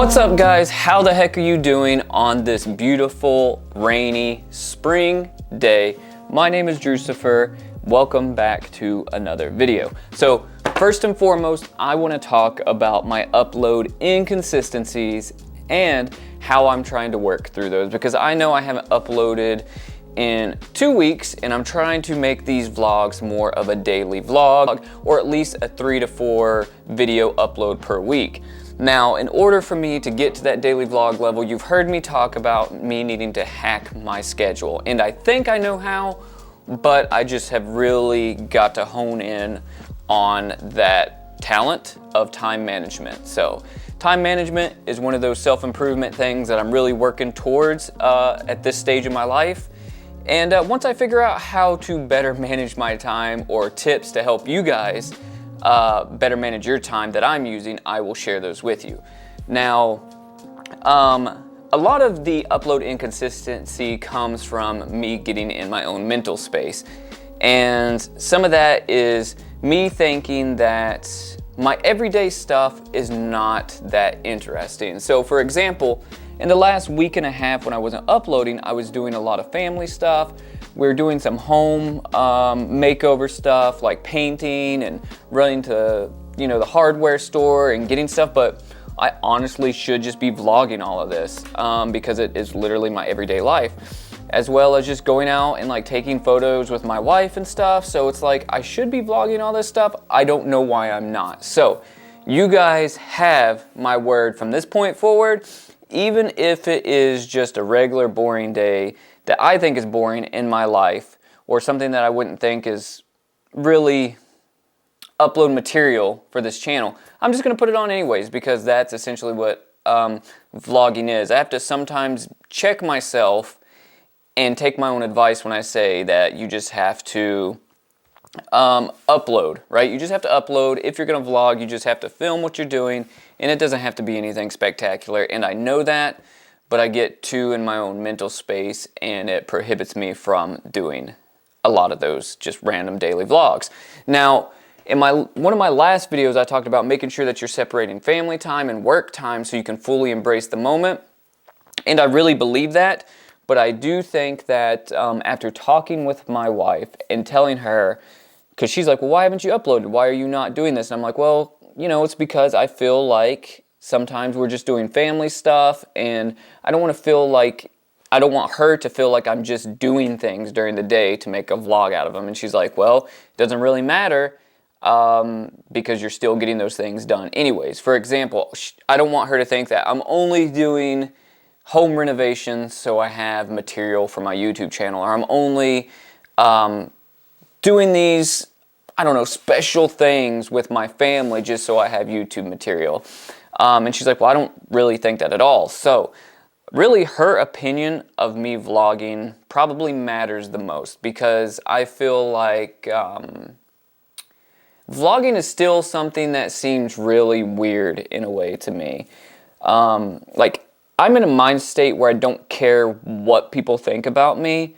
What's up, guys? How the heck are you doing on this beautiful rainy spring day? My name is Drewxcifer. Welcome back to another video. So first and foremost, I want to talk about my upload inconsistencies and how I'm trying to work through those, because I know I haven't uploaded in 2 weeks and I'm trying to make these vlogs more of a daily vlog, or at least a 3 to 4 video upload per week. Now, in order for me to get to that daily vlog level, you've heard me talk about me needing to hack my schedule. And I think I know how, but I just have really got to hone in on that talent of time management. So time management is one of those self-improvement things that I'm really working towards at this stage of my life. And once I figure out how to better manage my time, or tips to help you guys better manage your time that I'm using, I will share those with you. Now, a lot of the upload inconsistency comes from me getting in my own mental space. And some of that is me thinking that my everyday stuff is not that interesting. So for example, in the last week and a half when I wasn't uploading, I was doing a lot of family stuff. We were doing some home makeover stuff, like painting and running to, the hardware store and getting stuff. But I honestly should just be vlogging all of this because it is literally my everyday life, as well as just going out and like taking photos with my wife and stuff. So it's like I should be vlogging all this stuff. I don't know why I'm not. So you guys have my word from this point forward. Even if it is just a regular boring day that I think is boring in my life, or something that I wouldn't think is really upload material for this channel, I'm just going to put it on anyways, because that's essentially what vlogging is. I have to sometimes check myself and take my own advice when I say that you just have to upload, right? You just have to upload. If you're going to vlog, you just have to film what you're doing, and it doesn't have to be anything spectacular. And I know that, but I get too in my own mental space, and it prohibits me from doing a lot of those just random daily vlogs. Now, in one of my last videos, I talked about making sure that you're separating family time and work time so you can fully embrace the moment. And I really believe that, but I do think that after talking with my wife and telling her, because she's like, well, why haven't you uploaded? Why are you not doing this? And I'm like, well, it's because I feel like sometimes we're just doing family stuff, and I don't want her to feel like I'm just doing things during the day to make a vlog out of them. And she's like, well, it doesn't really matter because you're still getting those things done anyways. For example, I don't want her to think that I'm only doing home renovations so I have material for my YouTube channel, or I'm only doing these, special things with my family just so I have YouTube material. And she's like, well, I don't really think that at all. So really, her opinion of me vlogging probably matters the most, because I feel like vlogging is still something that seems really weird in a way to me. Like, I'm in a mind state where I don't care what people think about me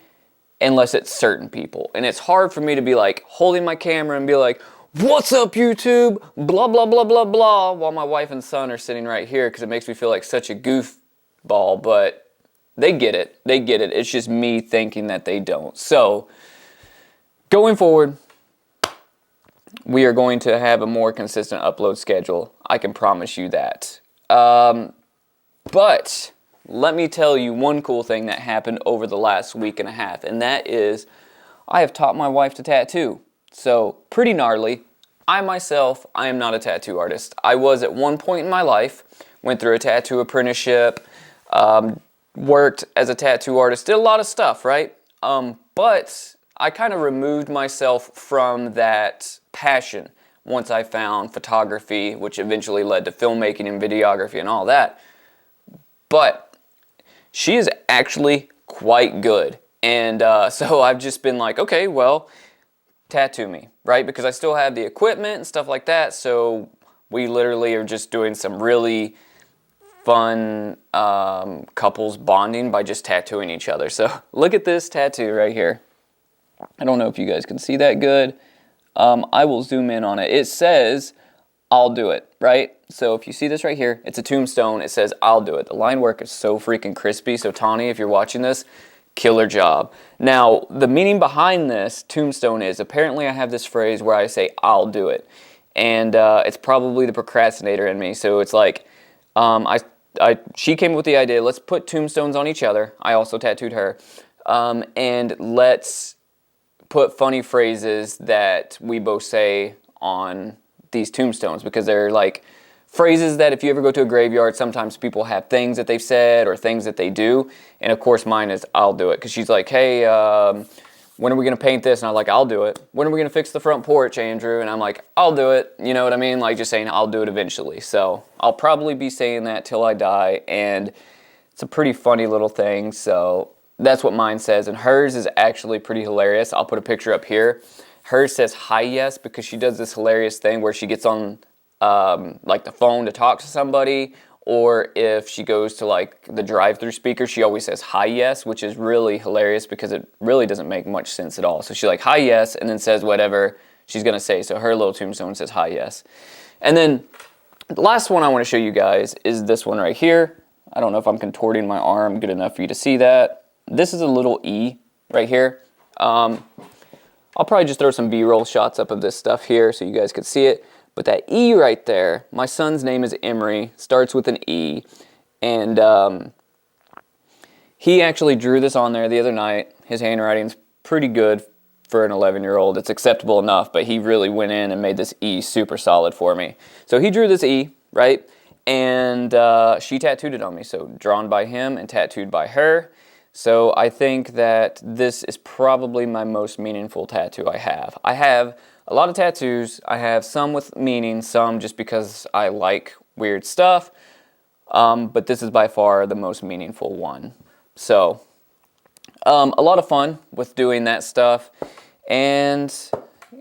unless it's certain people. And it's hard for me to be like holding my camera and be like, what's up, YouTube? Blah, blah, blah, blah, blah, while my wife and son are sitting right here, because it makes me feel like such a goofball. But they get it. They get it. It's just me thinking that they don't. So going forward, we are going to have a more consistent upload schedule. I can promise you that. But let me tell you one cool thing that happened over the last week and a half, and that is I have taught my wife to tattoo. So pretty gnarly. I am not a tattoo artist. I was at one point in my life, went through a tattoo apprenticeship, worked as a tattoo artist, did a lot of stuff, right? But I kind of removed myself from that passion once I found photography, which eventually led to filmmaking and videography and all that. But she is actually quite good. And so I've just been like, okay, well, tattoo me, right? Because I still have the equipment and stuff like that. So we literally are just doing some really fun couples bonding by just tattooing each other. So look at this tattoo right here. I don't know if you guys can see that good. I will zoom in on it. It says, I'll do it, right? So if you see this right here, it's a tombstone. It says, I'll do it. The line work is so freaking crispy. So Tawny, if you're watching this, killer job. Now, the meaning behind this tombstone is, apparently I have this phrase where I say, I'll do it. And it's probably the procrastinator in me. So it's like, she came up with the idea, let's put tombstones on each other. I also tattooed her. And let's put funny phrases that we both say on these tombstones, because they're like phrases that if you ever go to a graveyard, sometimes people have things that they've said or things that they do. And of course mine is, I'll do it. Because she's like, hey, when are we going to paint this? And I'm like, I'll do it. When are we going to fix the front porch, Andrew? And I'm like, I'll do it. You know what I mean? Like just saying, I'll do it eventually. So I'll probably be saying that till I die. And it's a pretty funny little thing. So that's what mine says. And hers is actually pretty hilarious. I'll put a picture up here. Hers says, hi, yes, because she does this hilarious thing where she gets on like the phone to talk to somebody, or if she goes to like the drive-through speaker, she always says, hi, yes, which is really hilarious because it really doesn't make much sense at all. So she's like, hi, yes, and then says whatever she's going to say. So her little tombstone says, hi, yes. And then the last one I want to show you guys is this one right here. I don't know if I'm contorting my arm good enough for you to see that. This is a little E right here. I'll probably just throw some B-roll shots up of this stuff here so you guys could see it. But that E right there, my son's name is Emery, starts with an E. And he actually drew this on there the other night. His handwriting's pretty good for an 11-year-old. It's acceptable enough, but he really went in and made this E super solid for me. So he drew this E, right? And she tattooed it on me. So drawn by him and tattooed by her. So I think that this is probably my most meaningful tattoo I have. I have a lot of tattoos. I have some with meaning, some just because I like weird stuff. But this is by far the most meaningful one. So a lot of fun with doing that stuff. And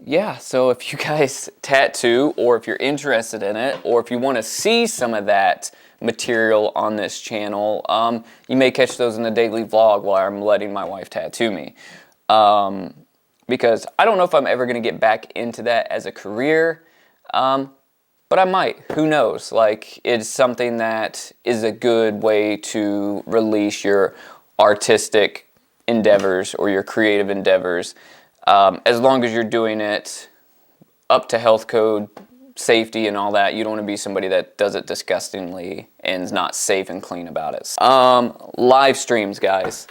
yeah, so if you guys tattoo, or if you're interested in it, or if you want to see some of that material on this channel, you may catch those in the daily vlog while I'm letting my wife tattoo me. Because I don't know if I'm ever going to get back into that as a career, but I might. Who knows? Like, it's something that is a good way to release your artistic endeavors or your creative endeavors, as long as you're doing it up to health code, safety and all that. You don't want to be somebody that does it disgustingly and is not safe and clean about it. Live streams, guys.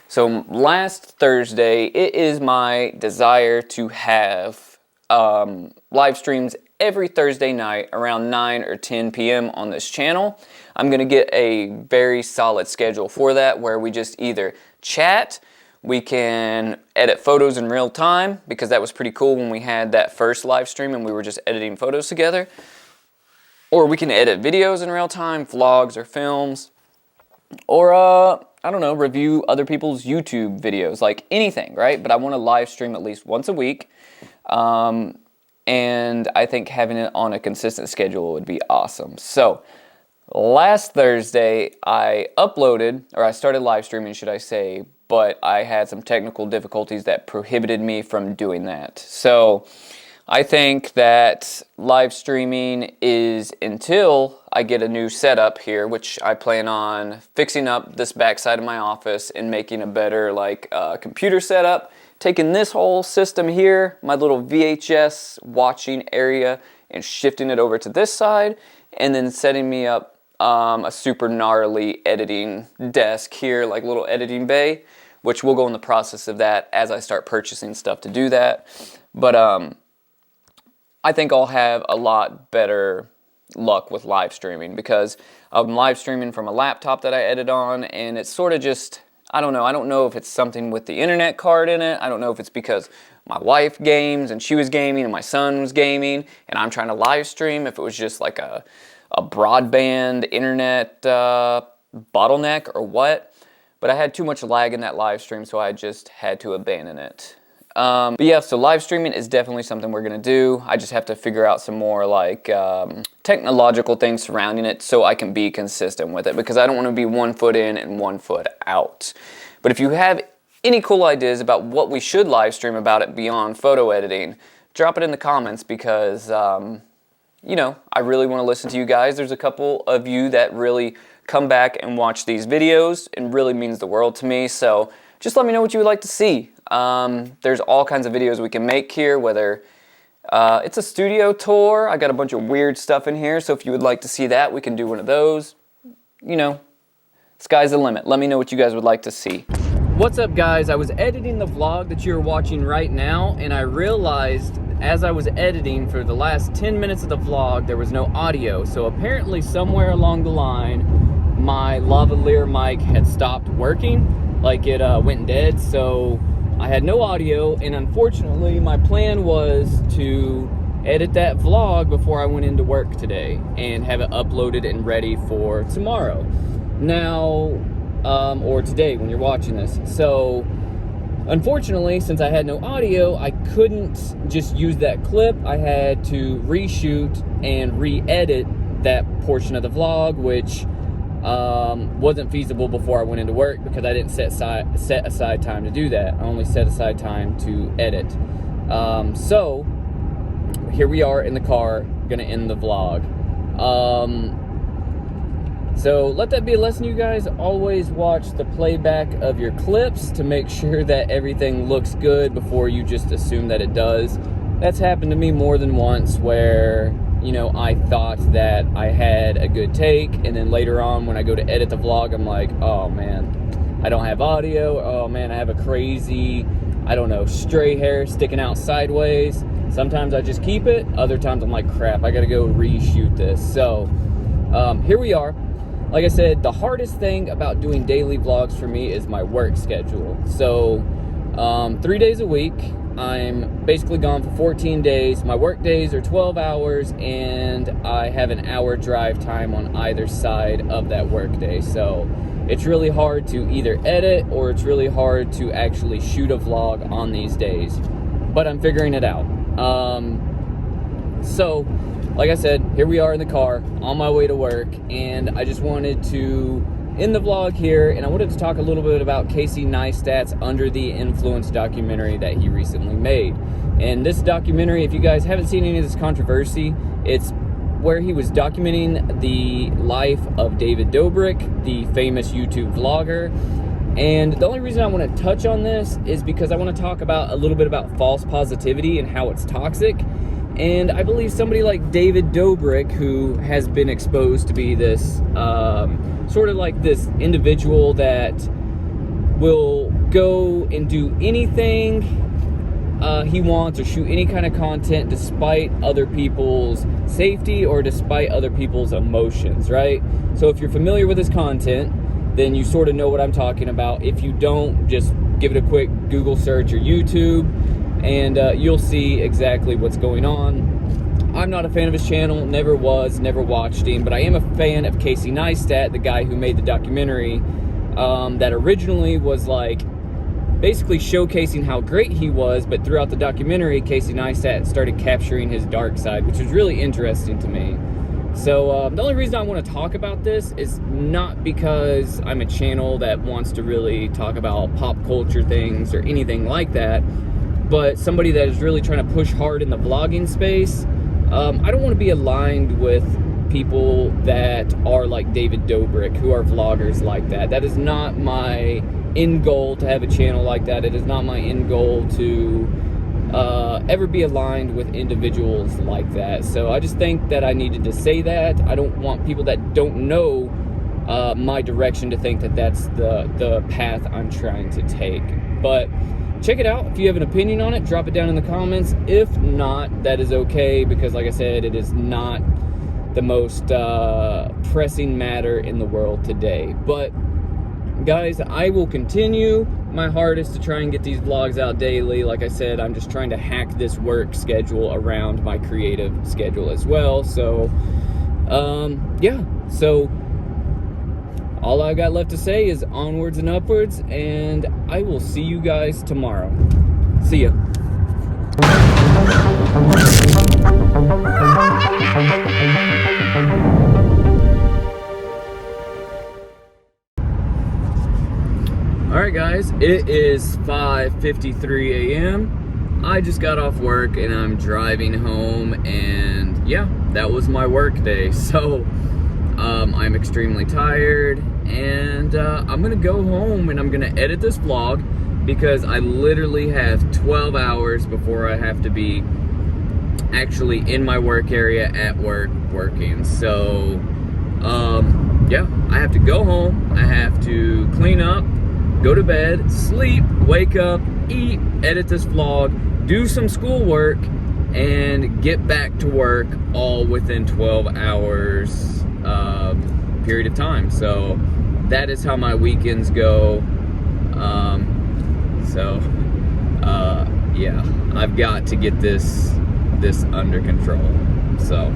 So last Thursday, it is my desire to have live streams every Thursday night around 9 or 10 p.m. on this channel. I'm going to get a very solid schedule for that, where we just either chat, we can edit photos in real time, because that was pretty cool when we had that first live stream and we were just editing photos together. Or we can edit videos in real time, vlogs or films. Or, I don't know, review other people's YouTube videos, like anything, right? But I want to live stream at least once a week. And I think having it on a consistent schedule would be awesome. So, last Thursday, I started live streaming, should I say, but I had some technical difficulties that prohibited me from doing that. So I think that live streaming is until I get a new setup here, which I plan on fixing up this backside of my office and making a better computer setup, taking this whole system here, my little VHS watching area, and shifting it over to this side, and then setting me up a super gnarly editing desk here, like little editing bay, which we'll go in the process of that as I start purchasing stuff to do that. But I think I'll have a lot better luck with live streaming, because I'm live streaming from a laptop that I edit on, and it's sort of just, I don't know if it's something with the internet card in it. I don't know if it's because my wife games and she was gaming and my son was gaming and I'm trying to live stream, if it was just like a broadband internet bottleneck or what. But I had too much lag in that live stream, so I just had to abandon it. But yeah, so live streaming is definitely something we're going to do. I just have to figure out some more technological things surrounding it so I can be consistent with it, because I don't want to be 1 foot in and 1 foot out. But if you have any cool ideas about what we should live stream about it beyond photo editing, drop it in the comments, because you know, I really want to listen to you guys. There's a couple of you that really come back and watch these videos and really means the world to me. So just let me know what you would like to see. There's all kinds of videos we can make here, whether it's a studio tour. I got a bunch of weird stuff in here, so if you would like to see that, we can do one of those. You know, sky's the limit. Let me know what you guys would like to see. What's up, guys? I was editing the vlog that you're watching right now, and I realized as I was editing for the last 10 minutes of the vlog, there was no audio. So apparently somewhere along the line, my lavalier mic had stopped working, like it went dead. So I had no audio, and unfortunately my plan was to edit that vlog before I went into work today and have it uploaded and ready for tomorrow. Now, or today when you're watching this. So unfortunately, since I had no audio, I couldn't just use that clip. I had to reshoot and re-edit that portion of the vlog, which wasn't feasible before I went into work because I didn't set aside time to do that. I only set aside time to edit. So here we are in the car, gonna end the vlog. So let that be a lesson, you guys. Always watch the playback of your clips to make sure that everything looks good before you just assume that it does. That's happened to me more than once where, you know, I thought that I had a good take, and then later on when I go to edit the vlog, I'm like, oh man, I don't have audio. Oh man, I have a crazy, I don't know, stray hair sticking out sideways. Sometimes I just keep it. Other times I'm like, crap, I gotta go reshoot this. So here we are. Like I said, the hardest thing about doing daily vlogs for me is my work schedule. So 3 days a week, I'm basically gone for 14 days. My work days are 12 hours, and I have an hour drive time on either side of that work day. So it's really hard to either edit, or it's really hard to actually shoot a vlog on these days. But I'm figuring it out. So like I said, here we are in the car on my way to work, and I just wanted to end the vlog here, and I wanted to talk a little bit about Casey Neistat's Under the Influence documentary that he recently made. And this documentary, if you guys haven't seen any of this controversy, it's where he was documenting the life of David Dobrik, the famous YouTube vlogger. And the only reason I want to touch on this is because I want to talk about a little bit about false positivity and how it's toxic. And I believe somebody like David Dobrik, who has been exposed to be this sort of like this individual that will go and do anything he wants or shoot any kind of content despite other people's safety or despite other people's emotions, right? So if you're familiar with his content, then you sort of know what I'm talking about. If you don't, just give it a quick Google search or YouTube, and you'll see exactly what's going on. I'm not a fan of his channel, never was, never watched him, but I am a fan of Casey Neistat, the guy who made the documentary that originally was like basically showcasing how great he was, but throughout the documentary, Casey Neistat started capturing his dark side, which was really interesting to me. So the only reason I want to talk about this is not because I'm a channel that wants to really talk about pop culture things or anything like that, but somebody that is really trying to push hard in the vlogging space. I don't want to be aligned with people that are like David Dobrik, who are vloggers like that. That is not my end goal to have a channel like that. It is not my end goal to ever be aligned with individuals like that. So I just think that I needed to say that. I don't want people that don't know my direction to think that that's the path I'm trying to take. But check it out. If you have an opinion on it, drop it down in the comments. If not, that is okay, because like I said, it is not the most pressing matter in the world today. But guys, I will continue my hardest to try and get these vlogs out daily. Like I said, I'm just trying to hack this work schedule around my creative schedule as well. So yeah, so all I got left to say is onwards and upwards, and I will see you guys tomorrow. See ya. Alright guys, it is 5:53 a.m. I just got off work and I'm driving home, and yeah, that was my work day. So I'm extremely tired, and I'm gonna go home and I'm gonna edit this vlog because I literally have 12 hours before I have to be actually in my work area at work working. So yeah, I have to go home, I have to clean up, go to bed, sleep, wake up, eat, edit this vlog, do some schoolwork, and get back to work all within 12 hours period of time. So that is how my weekends go. Yeah, I've got to get this under control. So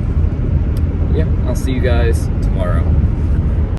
yeah, I'll see you guys tomorrow.